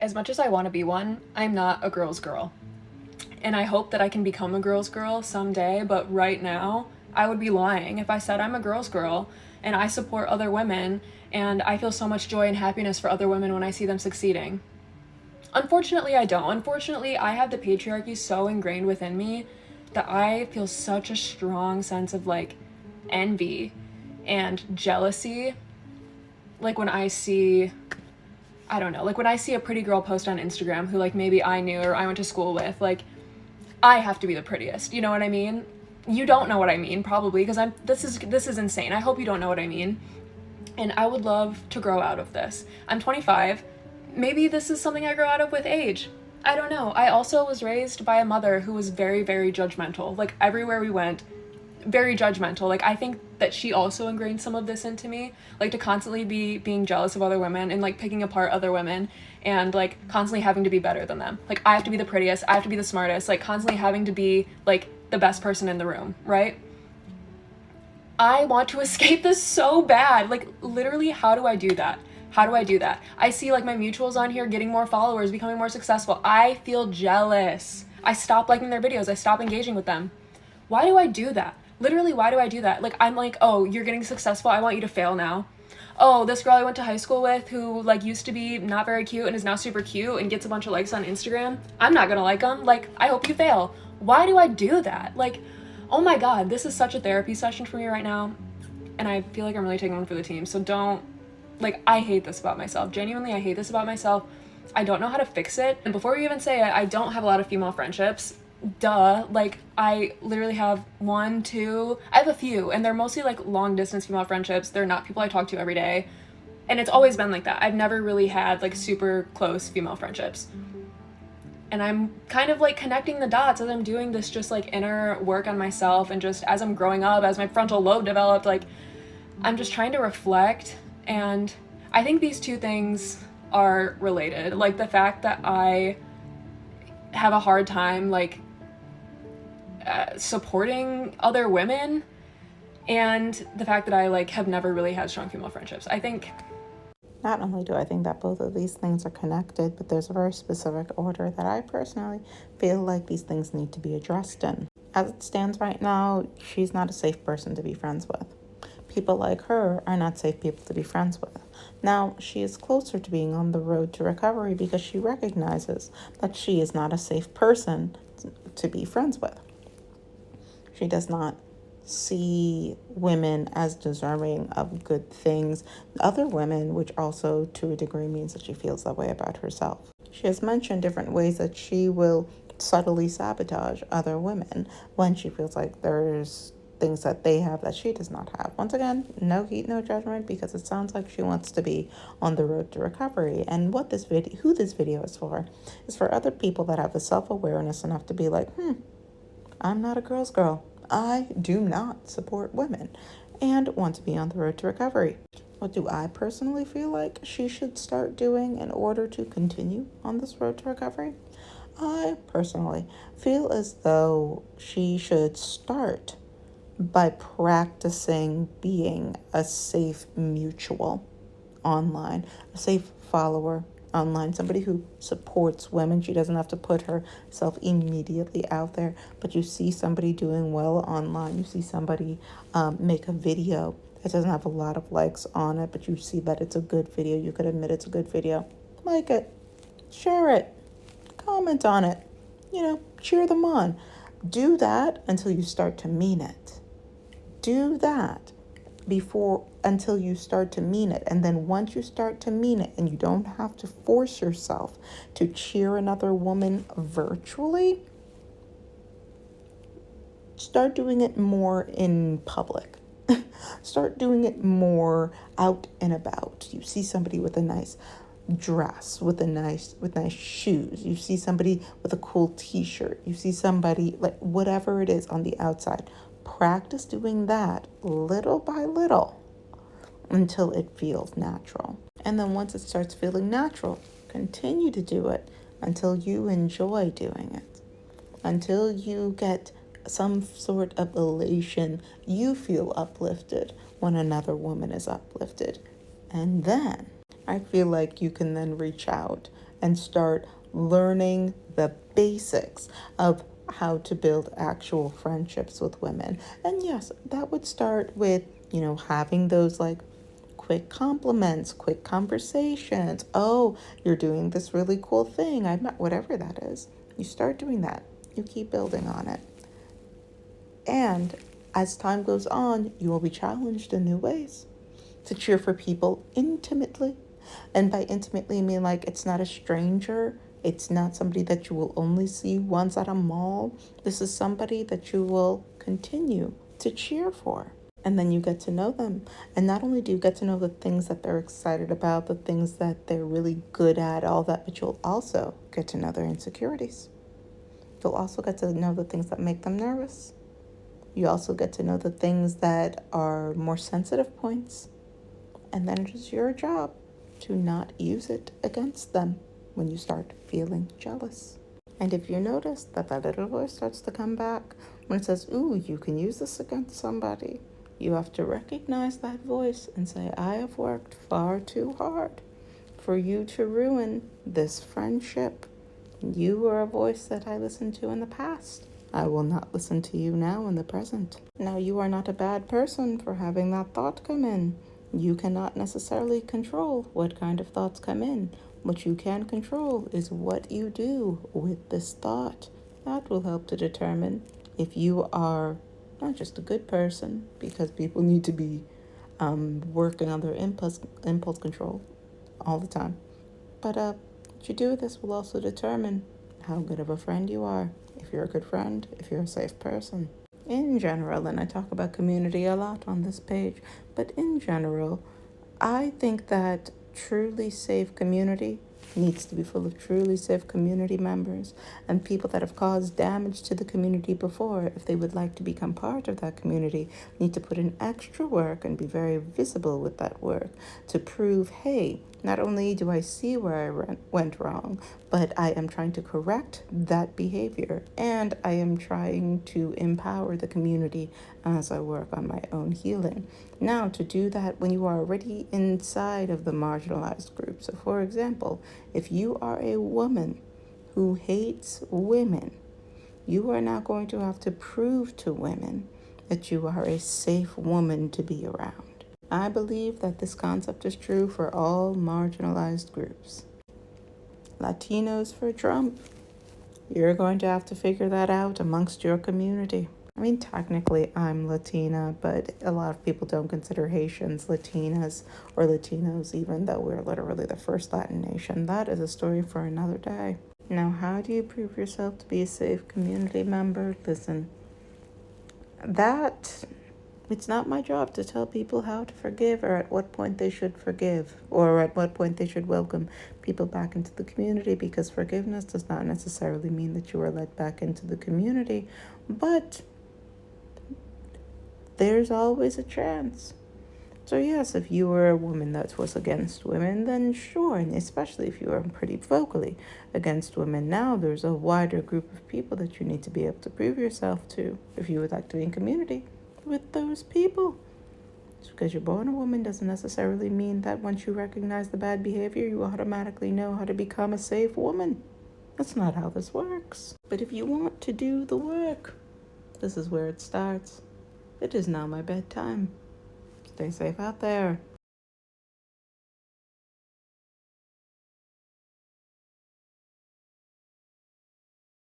As much as I want to be one, I'm not a girl's girl. And I hope that I can become a girl's girl someday, but right now, I would be lying if I said I'm a girl's girl and I support other women and I feel so much joy and happiness for other women when I see them succeeding. Unfortunately, I don't. Unfortunately, I have the patriarchy so ingrained within me that I feel such a strong sense of like envy and jealousy. Like when I see, I don't know, like when I see a pretty girl post on Instagram who like maybe I knew or I went to school with, like I have to be the prettiest. You know what I mean? You don't know what I mean probably because this is insane. I hope you don't know what I mean. And I would love to grow out of this. I'm 25. Maybe this is something I grow out of with age. I don't know. I also was raised by a mother who was very, very judgmental. Like everywhere we went, very judgmental. Like I think that she also ingrained some of this into me, like to constantly be being jealous of other women and like picking apart other women and like constantly having to be better than them. Like I have to be the prettiest, I have to be the smartest, like constantly having to be like the best person in the room, right? I want to escape this so bad. Like literally, how do I do that? How do I do that? I see like my mutuals on here getting more followers, becoming more successful. I feel jealous. I stop liking their videos. I stop engaging with them. Why do I do that? Literally, why do I do that? Like, I'm like, oh, you're getting successful. I want you to fail now. Oh, this girl I went to high school with who like used to be not very cute and is now super cute and gets a bunch of likes on Instagram. I'm not gonna like them. Like, I hope you fail. Why do I do that? Like, oh my God, this is such a therapy session for me right now. And I feel like I'm really taking one for the team. So don't, like, I hate this about myself. Genuinely, I hate this about myself. I don't know how to fix it. And before you even say it, I don't have a lot of female friendships. Duh. Like, I literally have one, two, I have a few, and they're mostly like long distance female friendships. They're not people I talk to every day. And it's always been like that. I've never really had like super close female friendships. And I'm kind of like connecting the dots as I'm doing this just like inner work on myself and just as I'm growing up, as my frontal lobe developed, like I'm just trying to reflect. And I think these two things are related. Like the fact that I have a hard time like supporting other women and the fact that I like have never really had strong female friendships. I think not only do I think that both of these things are connected, but there's a very specific order that I personally feel like these things need to be addressed in. As it stands right now, she's not a safe person to be friends with. People like her are not safe people to be friends with. Now, she is closer to being on the road to recovery because she recognizes that she is not a safe person to be friends with. She does not see women as deserving of good things. Other women, which also to a degree means that she feels that way about herself. She has mentioned different ways that she will subtly sabotage other women when she feels like there's things that they have that she does not have. Once again, no heat, no judgment, because it sounds like she wants to be on the road to recovery. And who this video is for other people that have the self-awareness enough to be like, I'm not a girl's girl. I do not support women and want to be on the road to recovery. What do I personally feel like she should start doing in order to continue on this road to recovery? I personally feel as though she should start by practicing being a safe mutual online, a safe follower online, somebody who supports women. She doesn't have to put herself immediately out there, but you see somebody doing well online. You see somebody make a video that doesn't have a lot of likes on it, but you see that it's a good video. You could admit it's a good video. Like it, share it, comment on it, cheer them on. Do that until you start to mean it. Do that until you start to mean it. And then once you start to mean it and you don't have to force yourself to cheer another woman virtually, start doing it more in public. Start doing it more out and about. You see somebody with a nice dress, with nice shoes. You see somebody with a cool t-shirt. You see somebody like whatever it is on the outside. Practice doing that little by little until it feels natural. And then once it starts feeling natural, continue to do it until you enjoy doing it. Until you get some sort of elation, you feel uplifted when another woman is uplifted. And then I feel like you can then reach out and start learning the basics of how to build actual friendships with women. And yes, that would start with, having those like quick compliments, quick conversations. Oh, you're doing this really cool thing. I met, whatever that is. You start doing that. You keep building on it. And as time goes on, you will be challenged in new ways to cheer for people intimately. And by intimately, I mean like it's not a stranger. It's not somebody that you will only see once at a mall. This is somebody that you will continue to cheer for. And then you get to know them. And not only do you get to know the things that they're excited about, the things that they're really good at, all that, but you'll also get to know their insecurities. You'll also get to know the things that make them nervous. You also get to know the things that are more sensitive points. And then it is your job to not use it against them when you start feeling jealous. And if you notice that that little voice starts to come back when it says, ooh, you can use this against somebody, you have to recognize that voice and say, I have worked far too hard for you to ruin this friendship. You were a voice that I listened to in the past. I will not listen to you now in the present. Now, you are not a bad person for having that thought come in. You cannot necessarily control what kind of thoughts come in. What you can control is what you do with this thought. That will help to determine if you are not just a good person, because people need to be working on their impulse control all the time. But what you do with this will also determine how good of a friend you are, if you're a good friend, if you're a safe person. In general, and I talk about community a lot on this page, but in general, I think that truly safe community needs to be full of truly safe community members and people that have caused damage to the community before. If they would like to become part of that community, need to put in extra work and be very visible with that work to prove, hey, not only do I see where I went wrong, but I am trying to correct that behavior, and I am trying to empower the community as I work on my own healing. Now, to do that when you are already inside of the marginalized group. So, for example, if you are a woman who hates women, you are now going to have to prove to women that you are a safe woman to be around. I believe that this concept is true for all marginalized groups. Latinos for Trump. You're going to have to figure that out amongst your community. I mean, technically, I'm Latina, but a lot of people don't consider Haitians Latinas or Latinos, even though we're literally the first Latin nation. That is a story for another day. Now, how do you prove yourself to be a safe community member? Listen, it's not my job to tell people how to forgive or at what point they should forgive or at what point they should welcome people back into the community, because forgiveness does not necessarily mean that you are let back into the community, but there's always a chance. So yes, if you were a woman that was against women, then sure, and especially if you are pretty vocally against women, now there's a wider group of people that you need to be able to prove yourself to if you would like to be in community with those people. Just because you're born a woman doesn't necessarily mean that once you recognize the bad behavior, you automatically know how to become a safe woman. That's not how this works. But if you want to do the work, this is where it starts. It is now my bedtime. Stay safe out there.